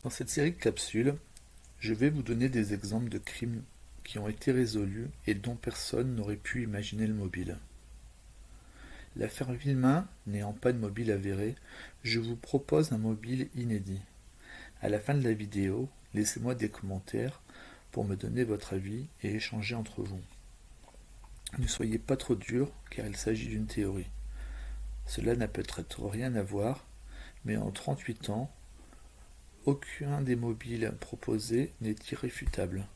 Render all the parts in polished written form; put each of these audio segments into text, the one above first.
Dans cette série de capsules, je vais vous donner des exemples de crimes qui ont été résolus et dont personne n'aurait pu imaginer le mobile. L'affaire Villemain n'ayant pas de mobile avéré, je vous propose un mobile inédit. À la fin de la vidéo, laissez-moi des commentaires pour me donner votre avis et échanger entre vous. Ne soyez pas trop dur car il s'agit d'une théorie. Cela n'a peut-être rien à voir, mais en 38 ans, aucun des mobiles proposés n'est irréfutable.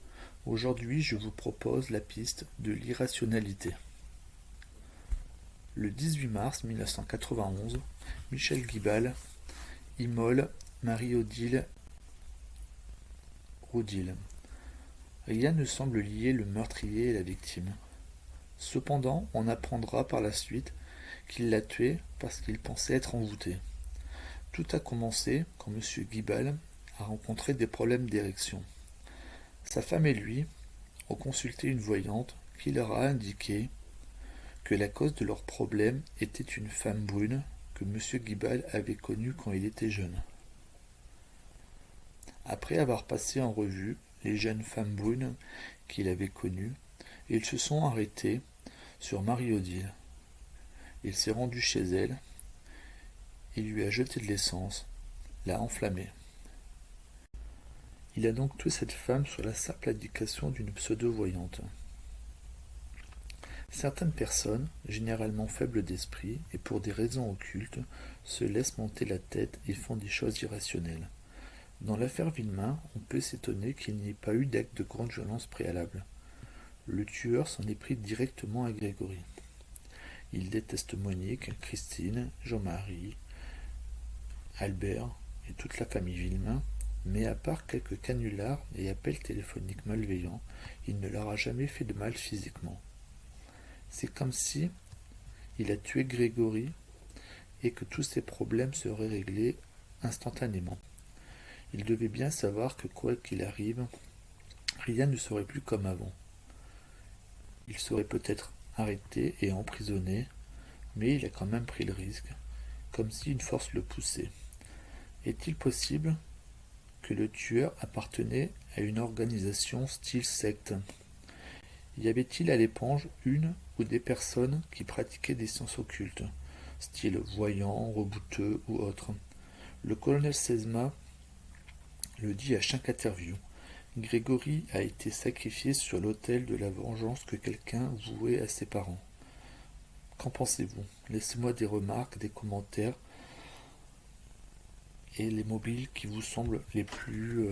Aujourd'hui, je vous propose la piste de l'irrationalité. Le 18 mars 1991, Michel Guibal immole Marie-Odile Roudil. Rien ne semble lier le meurtrier et la victime. Cependant, on apprendra par la suite qu'il l'a tué parce qu'il pensait être envoûté. Tout a commencé quand M. Guibal a rencontré des problèmes d'érection. Sa femme et lui ont consulté une voyante qui leur a indiqué que la cause de leurs problèmes était une femme brune que M. Guibal avait connue quand il était jeune. Après avoir passé en revue les jeunes femmes brunes qu'il avait connues, ils se sont arrêtés sur Marie-Odile. Il s'est rendu chez elle, il lui a jeté de l'essence, l'a enflammée. Il a donc tué cette femme sur la simple indication d'une pseudo-voyante. Certaines personnes, généralement faibles d'esprit et pour des raisons occultes, se laissent monter la tête et font des choses irrationnelles. Dans l'affaire Villemain, on peut s'étonner qu'il n'y ait pas eu d'acte de grande violence préalable. Le tueur s'en est pris directement à Grégory. Il déteste Monique, Christine, Jean-Marie, Albert et toute la famille Villemain, mais à part quelques canulars et appels téléphoniques malveillants, il ne leur a jamais fait de mal physiquement. C'est comme si il a tué Grégory et que tous ses problèmes seraient réglés instantanément. Il devait bien savoir que quoi qu'il arrive, rien ne serait plus comme avant. Il serait peut-être arrêté et emprisonné, mais il a quand même pris le risque, comme si une force le poussait. Est-il possible que le tueur appartenait à une organisation style secte? Y avait-il à l'éponge une ou des personnes qui pratiquaient des sciences occultes, style voyant, rebouteux ou autre? Le colonel Sesma le dit à chaque interview. Grégory a été sacrifié sur l'autel de la vengeance que quelqu'un vouait à ses parents. Qu'en pensez-vous? Laissez-moi des remarques, des commentaires et les mobiles qui vous semblent les plus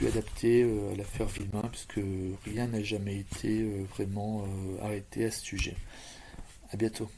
adaptés à l'affaire Villemain, puisque rien n'a jamais été vraiment arrêté à ce sujet. À bientôt.